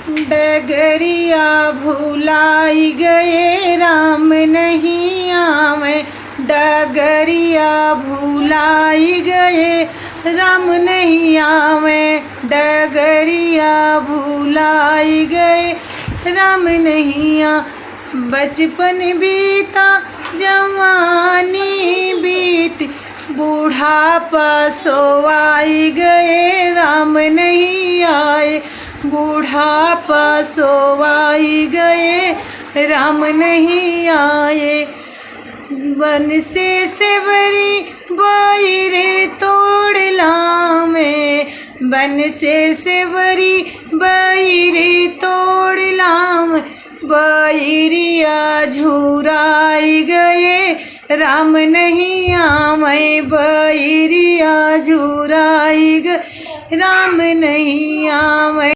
डगरिया भुलाई गए राम नहीं आवे, डगरिया भुलाई गए राम नहीं आवे, डगरिया भुलाई गए राम नहीं आ। बचपन बीता जवानी बीत, बूढ़ापा सोवाई गए राम नहीं आए, बूढ़ापा सोवाई गए राम नहीं आए। बन से सेवरी बईरे तोड़ लामे, बन से सेवरी बईरे तोड़ लाम, बईरिया झुराई गए राम नहीं आवे, बईरिया झुराई गए राम नहीं आवे।